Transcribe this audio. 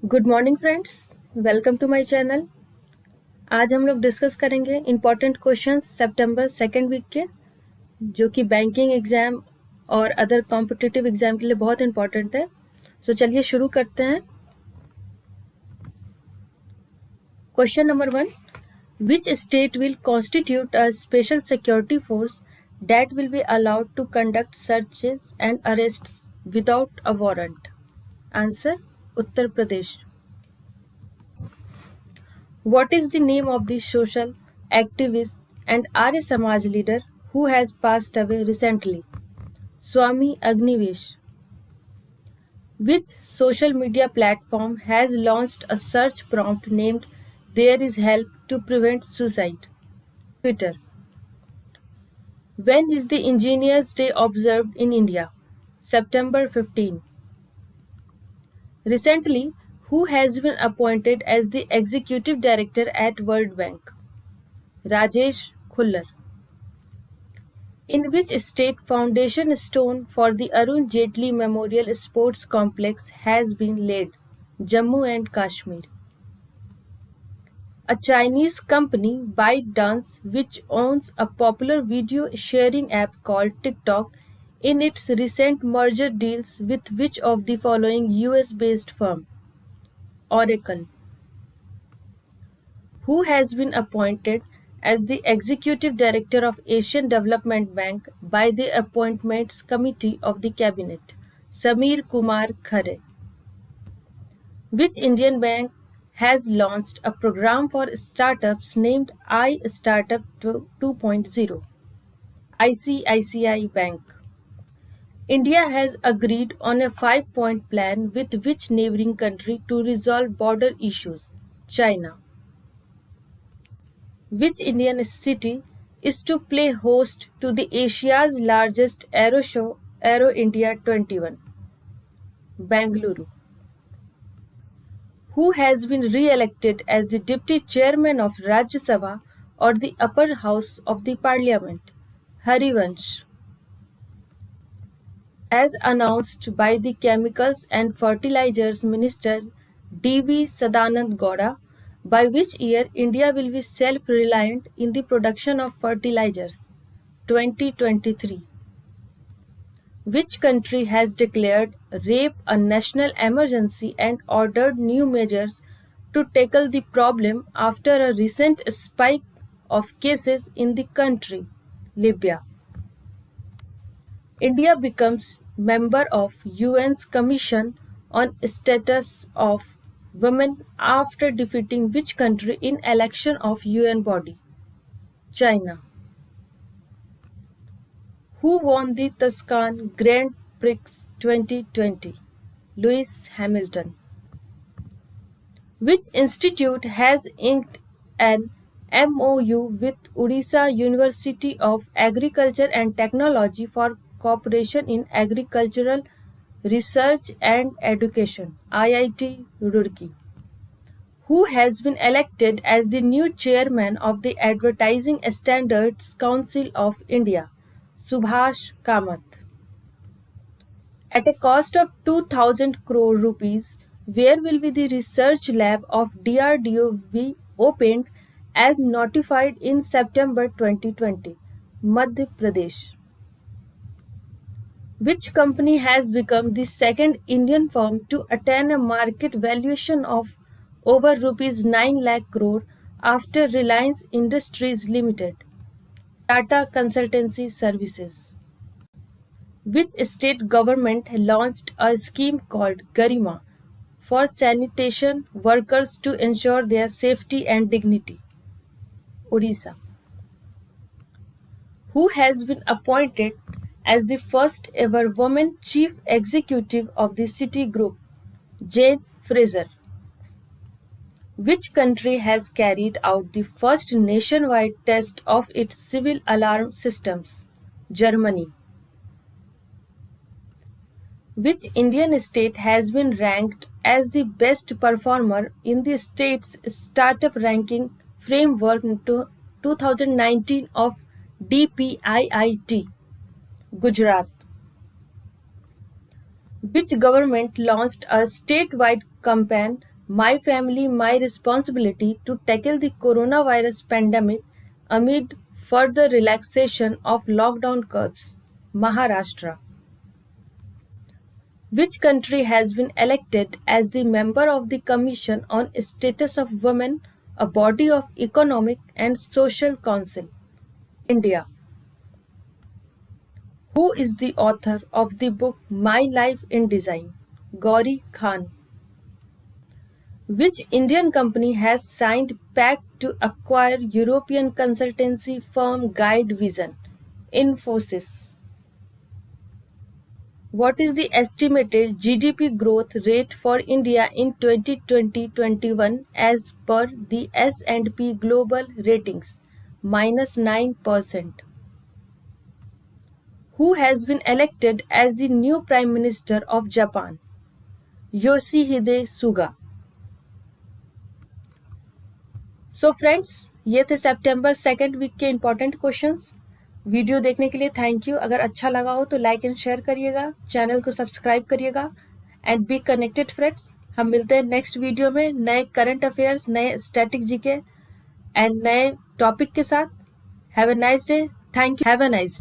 Good morning friends, welcome to my channel. आज हम लोग डिस्कस करेंगे इम्पॉर्टेंट क्वेश्चंस सितंबर सेकेंड वीक के, जो कि बैंकिंग एग्जाम और अदर कॉम्पिटिटिव एग्जाम के लिए बहुत इंपॉर्टेंट है। सो चलिए शुरू करते हैं। Question number 1, which state will constitute a special security force that will be allowed to conduct searches and arrests without a warrant? Answer: Uttar Pradesh. What is the name of the social activist and Arya Samaj leader who has passed away recently? Swami Agnivesh. Which social media platform has launched a search prompt named "There is help to prevent suicide"? Twitter. When is the Engineers Day observed in India? September 15. Recently, who has been appointed as the executive director at World Bank? Rajesh Khullar. In which state foundation stone for the Arun Jaitley Memorial Sports Complex has been laid? Jammu and Kashmir. A Chinese company, ByteDance, which owns a popular video sharing app called TikTok, in its recent merger deals with which of the following US-based firm? Oracle. Who has been appointed as the Executive Director of Asian Development Bank by the Appointments Committee of the Cabinet? Samir Kumar Khare. Which Indian bank has launched a program for startups named iStartup 2.0? ICICI Bank. India has agreed on a 5-point plan with which neighboring country to resolve border issues? China. Which Indian city is to play host to the Asia's largest aero show, Aero India 21? Bengaluru. Who has been re-elected as the Deputy Chairman of Rajya Sabha or the upper house of the Parliament? Harivansh. As announced by the Chemicals and Fertilizers Minister D.V. Sadanand Gowda, by which year India will be self-reliant in the production of fertilizers? 2023. Which country has declared rape a national emergency and ordered new measures to tackle the problem after a recent spike of cases in the country? Libya. India becomes member of UN's Commission on Status of Women after defeating which country in election of UN body? China. Who won the Tuscan Grand Prix 2020? Lewis Hamilton. Which institute has inked an MOU with Odisha University of Agriculture and Technology for cooperation in agricultural research and education? IIT Roorkee. Who has been elected as the new chairman of the Advertising Standards Council of India? Subhash Kamath. At a cost of 2,000 crore rupees, where will be the research lab of DRDO be opened as notified in September 2020? Madhya Pradesh. Which company has become the second Indian firm to attain a market valuation of over rupees 9 lakh crore after Reliance Industries Limited? Tata Consultancy Services. Which state government launched a scheme called Garima for sanitation workers to ensure their safety and dignity? Odisha. Who has been appointed as the first ever woman chief executive of the Citi Group? Jane Fraser. Which country has carried out the first nationwide test of its civil alarm systems? Germany. Which Indian state has been ranked as the best performer in the state's startup ranking framework 2019 of DPIIT? Gujarat. Which government launched a statewide campaign My family, my responsibility to tackle the coronavirus pandemic amid further relaxation of lockdown curbs. Maharashtra. Which country has been elected as the member of the Commission on Status of Women, a body of economic and social council? India. Who is the author of the book My Life in Design? Gauri Khan. Which Indian company has signed pact to acquire European consultancy firm Guide Vision? Infosys. What is the estimated GDP growth rate for India in 2020-21 as per the S&P Global Ratings? -9%. Who has been elected as the new Prime Minister of Japan? Yoshihide Suga. So friends, ये थे सितंबर second week के important questions. Video देखने के लिए thank you. अगर अच्छा लगा हो तो लाइक एंड शेयर करिएगा, चैनल को सब्सक्राइब करिएगा एंड बी कनेक्टेड फ्रेंड्स। हम मिलते हैं नेक्स्ट वीडियो में नए करंट अफेयर्स, नए स्टैटिक जीके एंड नए टॉपिक के साथ। Have a nice day. Thank you. Have a nice